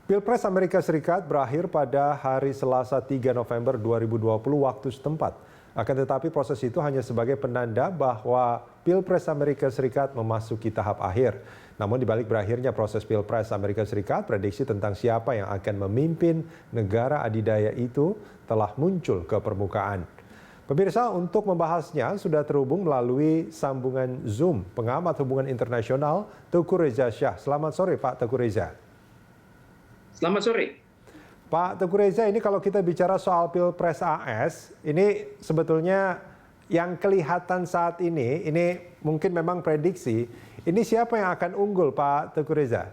Pilpres Amerika Serikat berakhir pada hari Selasa 3 November 2020 waktu setempat. Akan tetapi proses itu hanya sebagai penanda bahwa Pilpres Amerika Serikat memasuki tahap akhir. Namun di balik berakhirnya proses Pilpres Amerika Serikat, prediksi tentang siapa yang akan memimpin negara adidaya itu telah muncul ke permukaan. Pemirsa, untuk membahasnya sudah terhubung melalui sambungan Zoom pengamat hubungan internasional Teuku Reza Shah. Selamat sore Pak Teuku Reza. Selamat sore. Pak Teuku Reza, ini kalau kita bicara soal Pilpres AS, ini sebetulnya yang kelihatan saat ini mungkin memang prediksi, ini siapa yang akan unggul Pak Teuku Reza?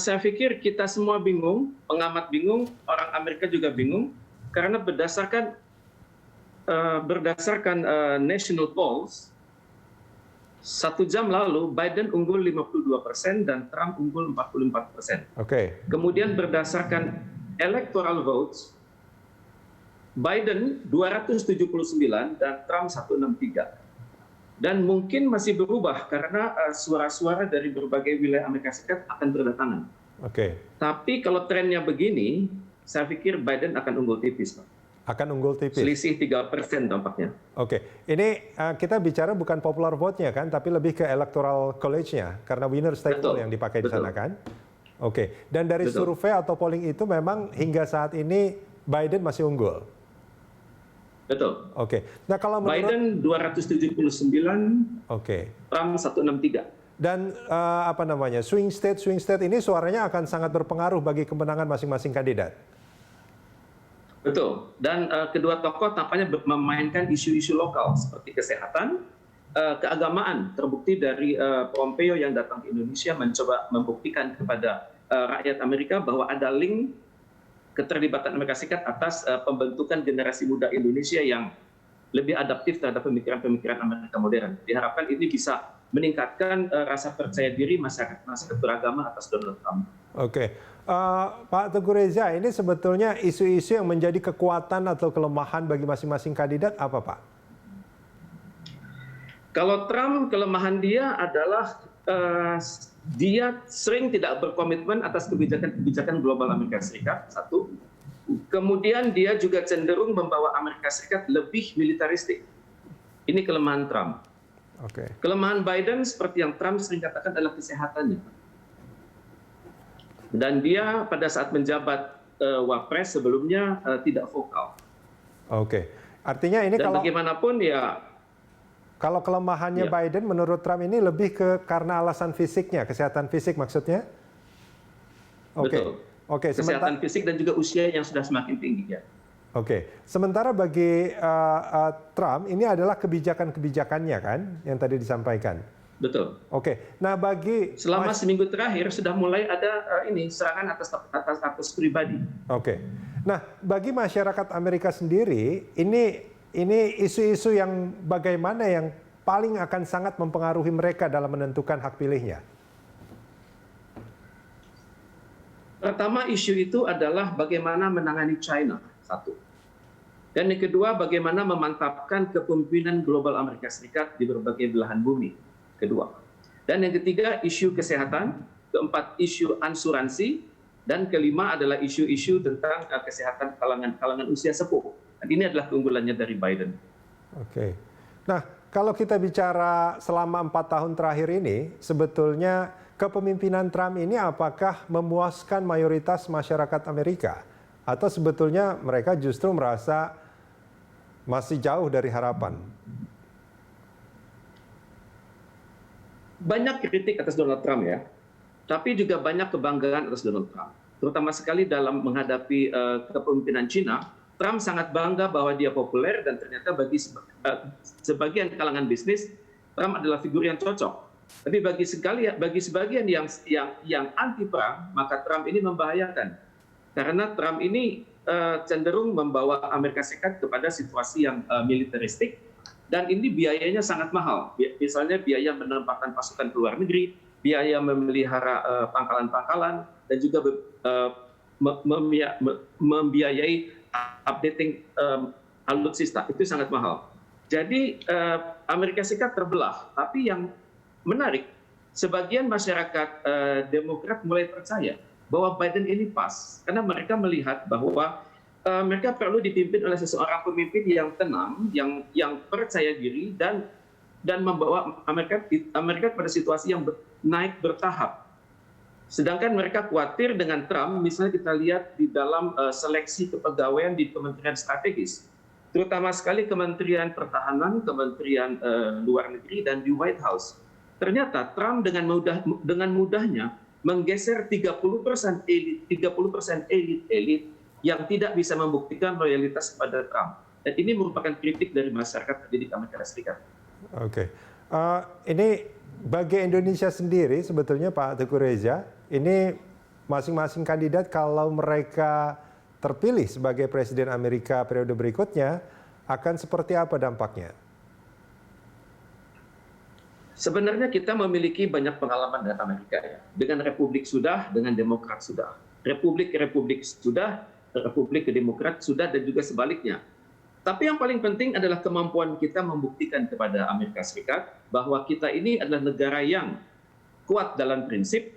Saya pikir kita semua bingung, pengamat bingung, orang Amerika juga bingung, karena berdasarkan national polls, 1 jam lalu Biden unggul 52% dan Trump unggul 44%. Oke. Kemudian berdasarkan electoral votes, Biden 279 dan Trump 163. Dan mungkin masih berubah karena suara-suara dari berbagai wilayah Amerika Serikat akan berdatangan. Oke. Tapi kalau trennya begini, saya pikir Biden akan unggul tipis, Pak. Akan unggul tipis. Selisih 3% tampaknya. Oke, ini kita bicara bukan popular vote-nya kan, tapi lebih ke electoral college-nya, karena winner take all yang dipakai di sana kan. Oke, dan dari survei atau polling itu memang hingga saat ini Biden masih unggul. Betul. Oke, nah kalau menurut Biden 279, Trump 163. Dan swing state ini suaranya akan sangat berpengaruh bagi kemenangan masing-masing kandidat. Betul. Dan kedua tokoh tampaknya memainkan isu-isu lokal seperti kesehatan, keagamaan. Terbukti dari Pompeo yang datang ke Indonesia mencoba membuktikan kepada rakyat Amerika bahwa ada link keterlibatan Amerika Serikat atas pembentukan generasi muda Indonesia yang lebih adaptif terhadap pemikiran-pemikiran Amerika modern. Diharapkan ini bisa meningkatkan rasa percaya diri masyarakat beragama atas Donald Trump. Oke. Pak Teuku Reza, ini sebetulnya isu-isu yang menjadi kekuatan atau kelemahan bagi masing-masing kandidat apa, Pak? Kalau Trump, kelemahan dia adalah dia sering tidak berkomitmen atas kebijakan global Amerika Serikat, satu. Kemudian dia juga cenderung membawa Amerika Serikat lebih militaristik. Ini kelemahan Trump. Kelemahan Biden seperti yang Trump sering katakan adalah kesehatannya. Dan dia pada saat menjabat wapres sebelumnya tidak vokal. Oke, artinya ini dan bagaimanapun ya. Kalau kelemahannya Biden menurut Trump ini lebih karena alasan fisiknya, kesehatan fisik maksudnya? Betul. Kesehatan fisik dan juga usia yang sudah semakin tinggi ya. Oke, sementara bagi Trump ini adalah kebijakan-kebijakannya kan yang tadi disampaikan. Betul. Oke, nah selama seminggu terakhir sudah mulai ada serangan atas pribadi. Oke, nah bagi masyarakat Amerika sendiri ini isu-isu yang bagaimana yang paling akan sangat mempengaruhi mereka dalam menentukan hak pilihnya? Pertama isu itu adalah bagaimana menangani China, satu. Dan yang kedua bagaimana memantapkan kepemimpinan global Amerika Serikat di berbagai belahan bumi. Kedua. Dan yang ketiga isu kesehatan, keempat isu asuransi, dan kelima adalah isu-isu tentang kesehatan kalangan usia sepuh. Dan ini adalah keunggulannya dari Biden. Oke. Nah, kalau kita bicara selama 4 tahun terakhir ini, sebetulnya kepemimpinan Trump ini apakah memuaskan mayoritas masyarakat Amerika? Atau sebetulnya mereka justru merasa masih jauh dari harapan? Banyak kritik atas Donald Trump ya, tapi juga banyak kebanggaan atas Donald Trump. Terutama sekali dalam menghadapi kepemimpinan China, Trump sangat bangga bahwa dia populer dan ternyata bagi sebagian kalangan bisnis, Trump adalah figur yang cocok. Tapi bagi sebagian yang anti perang, maka Trump ini membahayakan. Karena Trump ini cenderung membawa Amerika Serikat kepada situasi yang militeristik. Dan ini biayanya sangat mahal. Misalnya biaya menempatkan pasukan ke luar negeri, biaya memelihara pangkalan-pangkalan, dan juga membiayai updating alutsista. Itu sangat mahal. Jadi Amerika Serikat terbelah. Tapi yang menarik, sebagian masyarakat Demokrat mulai percaya bahwa Biden ini pas, karena mereka melihat bahwa mereka perlu dipimpin oleh seseorang pemimpin yang tenang, yang percaya diri dan membawa Amerika pada situasi yang naik bertahap. Sedangkan mereka khawatir dengan Trump, misalnya kita lihat di dalam seleksi kepegawaian di Kementerian Strategis, terutama sekali Kementerian Pertahanan, Kementerian Luar Negeri, dan di White House. Ternyata Trump dengan mudahnya menggeser 30% elit yang tidak bisa membuktikan loyalitas kepada Trump. Dan ini merupakan kritik dari masyarakat terdidik Amerika Serikat. Oke, ini bagi Indonesia sendiri sebetulnya Pak Teguh Reza, ini masing-masing kandidat kalau mereka terpilih sebagai Presiden Amerika periode berikutnya, akan seperti apa dampaknya? Sebenarnya kita memiliki banyak pengalaman dengan Amerika ya. Dengan Republik sudah, dengan Demokrat sudah. Republik ke Republik sudah, Republik ke Demokrat sudah, dan juga sebaliknya. Tapi yang paling penting adalah kemampuan kita membuktikan kepada Amerika Serikat bahwa kita ini adalah negara yang kuat dalam prinsip,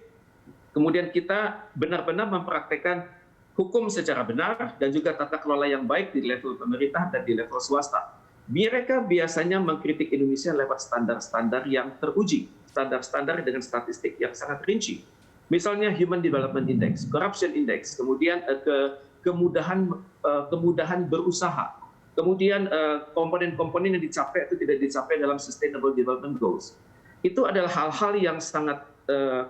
kemudian kita benar-benar mempraktekkan hukum secara benar dan juga tata kelola yang baik di level pemerintah dan di level swasta. Mereka biasanya mengkritik Indonesia lewat standar-standar yang teruji, standar-standar dengan statistik yang sangat rinci. Misalnya Human Development Index, Corruption Index, kemudian kemudahan berusaha, kemudian komponen-komponen yang dicapai atau tidak dicapai dalam Sustainable Development Goals. Itu adalah hal-hal yang sangat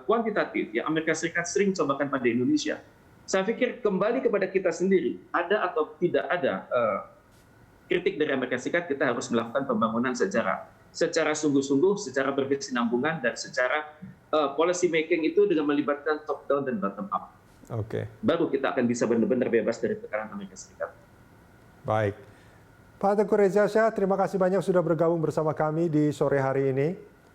kuantitatif yang Amerika Serikat sering cobakan pada Indonesia. Saya pikir kembali kepada kita sendiri, ada atau tidak ada kritik dari Amerika Serikat, kita harus melakukan pembangunan secara sungguh-sungguh, secara berkesinambungan, dan secara policy making itu dengan melibatkan top down dan bottom up. Oke. Baru kita akan bisa benar-benar bebas dari tekanan Amerika Serikat. Baik. Pak Teguh Reza Shah, terima kasih banyak sudah bergabung bersama kami di sore hari ini.